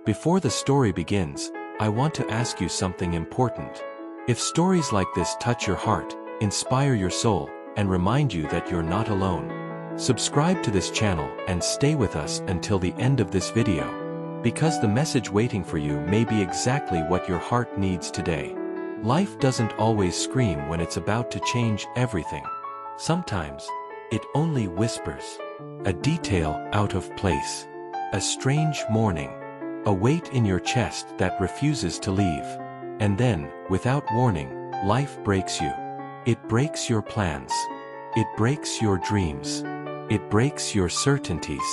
Before the story begins, I want to ask you something important. If stories like this touch your heart, inspire your soul, and remind you that you're not alone, subscribe to this channel and stay with us until the end of this video. Because the message waiting for you may be exactly what your heart needs today. Life doesn't always scream when it's about to change everything. Sometimes, it only whispers. A detail out of place. A strange morning. A weight in your chest that refuses to leave. And then, without warning, life breaks you. It breaks your plans. It breaks your dreams. It breaks your certainties.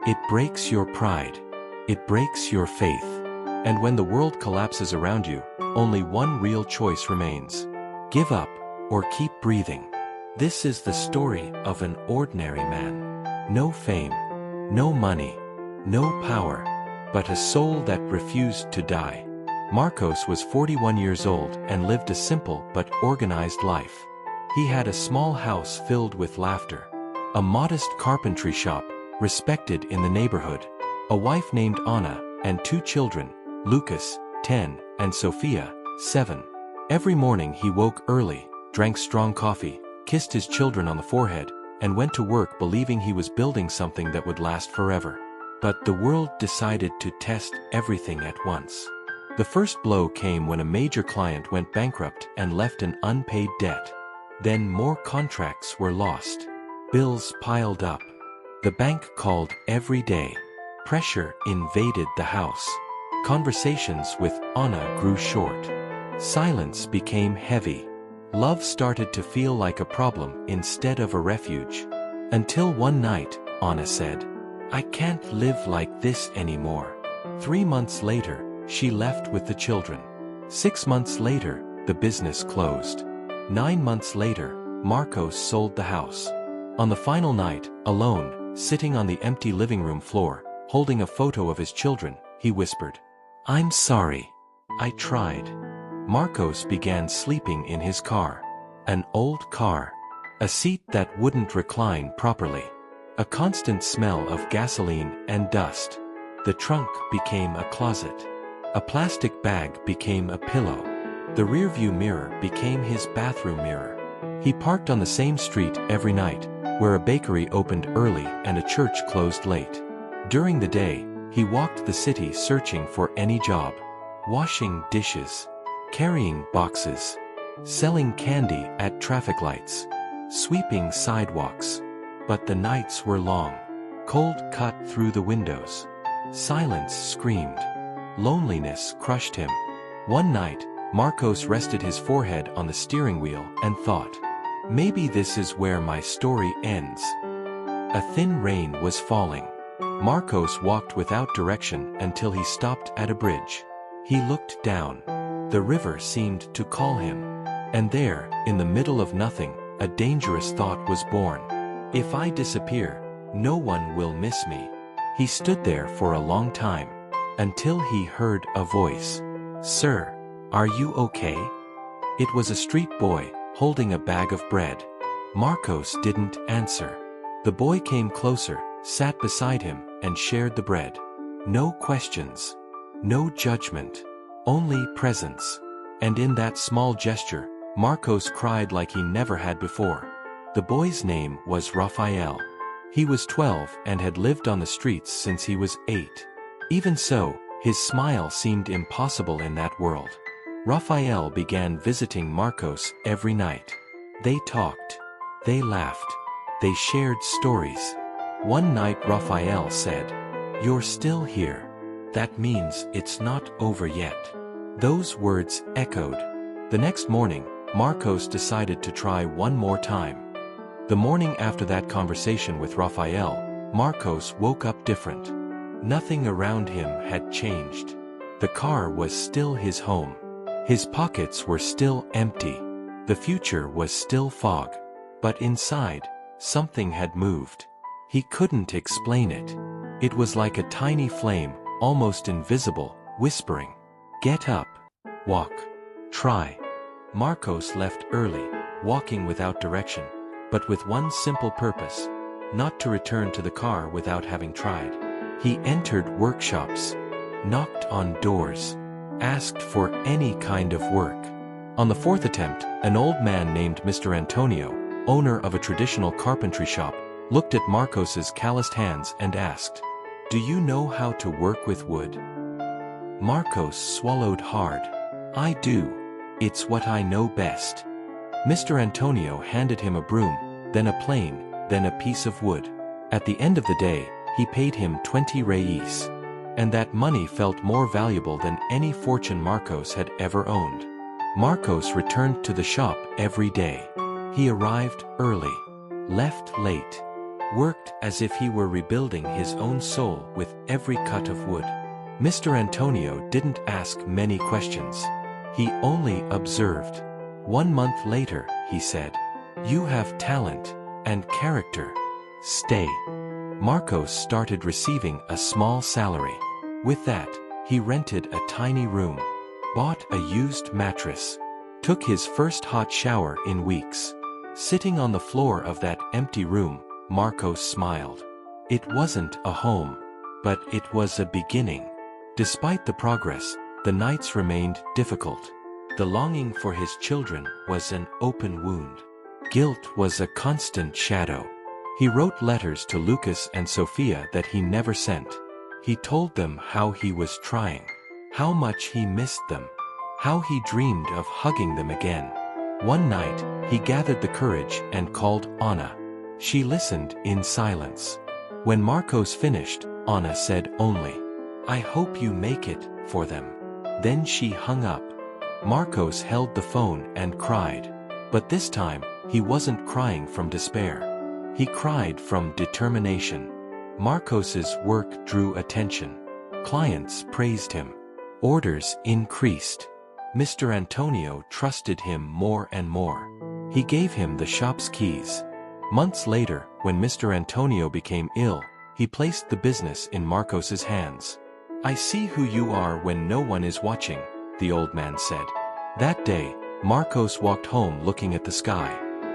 It breaks your pride. It breaks your faith. And when the world collapses around you, only one real choice remains. Give up, or keep breathing. This is the story of an ordinary man. No fame, no money, no power, but a soul that refused to die. Marcos was 41 years old and lived a simple but organized life. He had a small house filled with laughter, a modest carpentry shop, respected in the neighborhood, a wife named Anna, and 2 children, Lucas, 10, and Sophia, 7. Every morning he woke early, drank strong coffee, kissed his children on the forehead, and went to work believing he was building something that would last forever. But the world decided to test everything at once. The first blow came when a major client went bankrupt and left an unpaid debt. Then more contracts were lost. Bills piled up. The bank called every day. Pressure invaded the house. Conversations with Anna grew short. Silence became heavy. Love started to feel like a problem instead of a refuge. Until one night, Anna said, "I can't live like this anymore." 3 months later, she left with the children. 6 months later, the business closed. 9 months later, Marcos sold the house. On the final night, alone, sitting on the empty living room floor, holding a photo of his children, he whispered, "I'm sorry. I tried." Marcos began sleeping in his car. An old car. A seat that wouldn't recline properly. A constant smell of gasoline and dust. The trunk became a closet. A plastic bag became a pillow. The rearview mirror became his bathroom mirror. He parked on the same street every night, where a bakery opened early and a church closed late. During the day, he walked the city searching for any job. Washing dishes. Carrying boxes. Selling candy at traffic lights. Sweeping sidewalks. But the nights were long. Cold cut through the windows. Silence screamed. Loneliness crushed him. One night, Marcos rested his forehead on the steering wheel and thought, "Maybe this is where my story ends." A thin rain was falling. Marcos walked without direction until he stopped at a bridge. He looked down. The river seemed to call him. And there, in the middle of nothing, a dangerous thought was born. If I disappear, no one will miss me. He stood there for a long time, until he heard a voice. "Sir, are you okay?" It was a street boy, holding a bag of bread. Marcos didn't answer. The boy came closer, sat beside him, and shared the bread. No questions. No judgment. Only presence. And in that small gesture, Marcos cried like he never had before. The boy's name was Rafael. He was 12 and had lived on the streets since he was 8. Even so, his smile seemed impossible in that world. Rafael began visiting Marcos every night. They talked. They laughed. They shared stories. One night Rafael said, "You're still here. That means it's not over yet." Those words echoed. The next morning, Marcos decided to try one more time. The morning after that conversation with Rafael, Marcos woke up different. Nothing around him had changed. The car was still his home. His pockets were still empty. The future was still fog. But inside, something had moved. He couldn't explain it. It was like a tiny flame, almost invisible, whispering, "Get up. Walk. Try." Marcos left early, walking without direction, but with one simple purpose, not to return to the car without having tried. He entered workshops. knocked on doors, asked for any kind of work. On the fourth attempt, an old man named Mr. Antonio, owner of a traditional carpentry shop, looked at Marcos's calloused hands and asked, "Do you know how to work with wood?" Marcos swallowed hard. "I do. It's what I know best." Mr. Antonio handed him a broom, then a plane, then a piece of wood. At the end of the day, he paid him 20 reis. And that money felt more valuable than any fortune Marcos had ever owned. Marcos returned to the shop every day. He arrived early, left late, worked as if he were rebuilding his own soul with every cut of wood. Mr. Antonio didn't ask many questions. He only observed. 1 month later, he said, "You have talent and character. Stay." Marcos started receiving a small salary. With that, he rented a tiny room, bought a used mattress, took his first hot shower in weeks. Sitting on the floor of that empty room, Marcos smiled. It wasn't a home, but it was a beginning. Despite the progress, the nights remained difficult. The longing for his children was an open wound. Guilt was a constant shadow. He wrote letters to Lucas and Sophia that he never sent. He told them how he was trying, how much he missed them, how he dreamed of hugging them again. One night, he gathered the courage and called Anna. She listened in silence. When Marcos finished, Anna said only, "I hope you make it for them." Then she hung up. Marcos held the phone and cried. But this time, he wasn't crying from despair. He cried from determination. Marcos's work drew attention. Clients praised him. Orders increased. Mr. Antonio trusted him more and more. He gave him the shop's keys. Months later, when Mr. Antonio became ill, he placed the business in Marcos's hands. "I see who you are when no one is watching," the old man said. That day, Marcos walked home looking at the sky.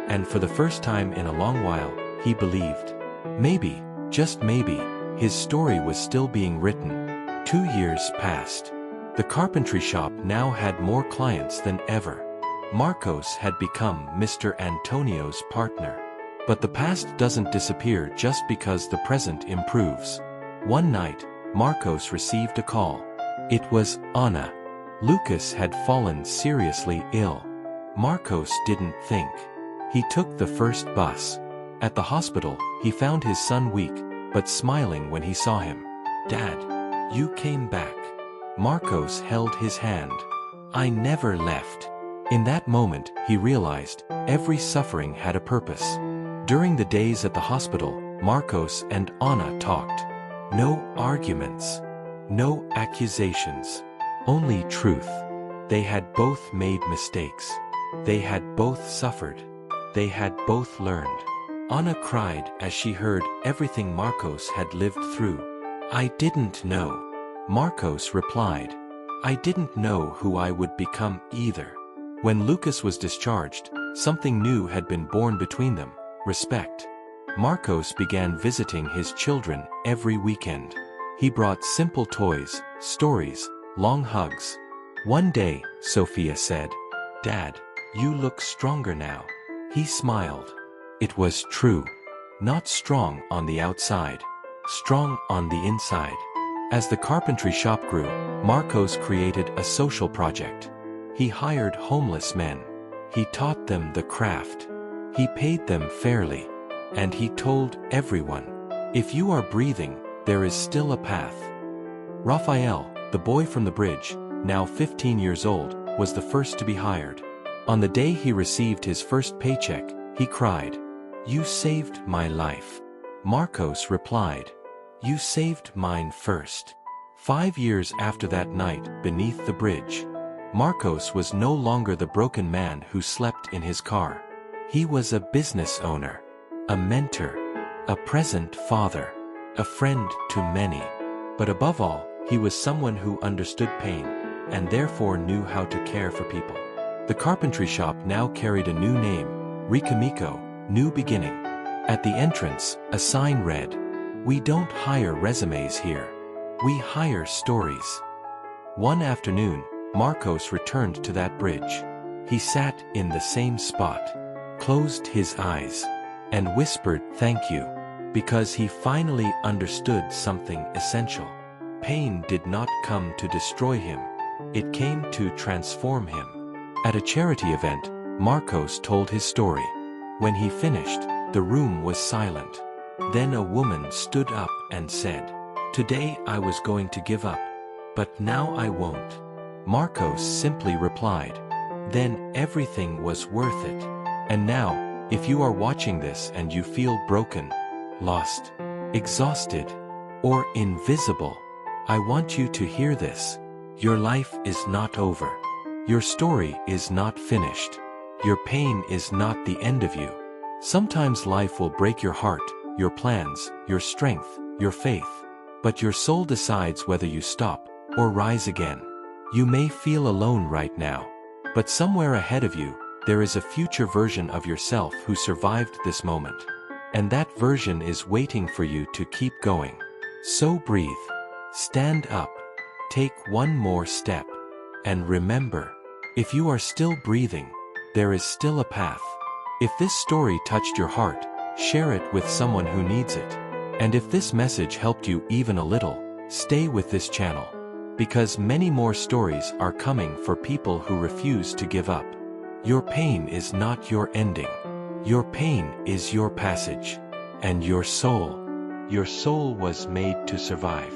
And for the first time in a long while, he believed. Maybe, just maybe, his story was still being written. 2 years passed. The carpentry shop now had more clients than ever. Marcos had become Mr. Antonio's partner. But the past doesn't disappear just because the present improves. One night, Marcos received a call. It was Anna. Lucas had fallen seriously ill. Marcos didn't think. He took the first bus. At the hospital, he found his son weak, but smiling when he saw him. "Dad, you came back." Marcos held his hand. "I never left." In that moment, he realized every suffering had a purpose. During the days at the hospital, Marcos and Anna talked. No arguments. No accusations. Only truth. They had both made mistakes. They had both suffered. They had both learned. Anna cried as she heard everything Marcos had lived through. "I didn't know." Marcos replied. "I didn't know who I would become either." When Lucas was discharged, something new had been born between them, respect. Marcos began visiting his children every weekend. He brought simple toys, stories, long hugs. One day, Sophia said, "Dad, you look stronger now." He smiled. It was true. Not strong on the outside. Strong on the inside. As the carpentry shop grew, Marcos created a social project. He hired homeless men. He taught them the craft. He paid them fairly. And he told everyone, "If you are breathing, there is still a path." Rafael, the boy from the bridge, now 15 years old, was the first to be hired. On the day he received his first paycheck, he cried, "You saved my life." Marcos replied, "You saved mine first." 5 years after that night, beneath the bridge, Marcos was no longer the broken man who slept in his car. He was a business owner, a mentor, a present father, a friend to many. But above all, he was someone who understood pain, and therefore knew how to care for people. The carpentry shop now carried a new name, Ricamico, New Beginning. At the entrance, a sign read, "We don't hire resumes here. We hire stories. One afternoon, Marcos returned to that bridge. He sat in the same spot, closed his eyes, and whispered thank you, because he finally understood something essential. Pain did not come to destroy him. It came to transform him. At a charity event, Marcos told his story. When he finished, the room was silent. Then a woman stood up and said, "Today I was going to give up, but now I won't." Marcos simply replied, "Then everything was worth it." And now, if you are watching this and you feel broken, lost, exhausted, or invisible, I want you to hear this. Your life is not over. Your story is not finished. Your pain is not the end of you. Sometimes life will break your heart, your plans, your strength, your faith. But your soul decides whether you stop or rise again. You may feel alone right now, but somewhere ahead of you, there is a future version of yourself who survived this moment. And that version is waiting for you to keep going. So breathe. Stand up. Take one more step. And remember, if you are still breathing, there is still a path. If this story touched your heart, share it with someone who needs it. And if this message helped you even a little, stay with this channel. Because many more stories are coming for people who refuse to give up. Your pain is not your ending. Your pain is your passage. And your soul was made to survive.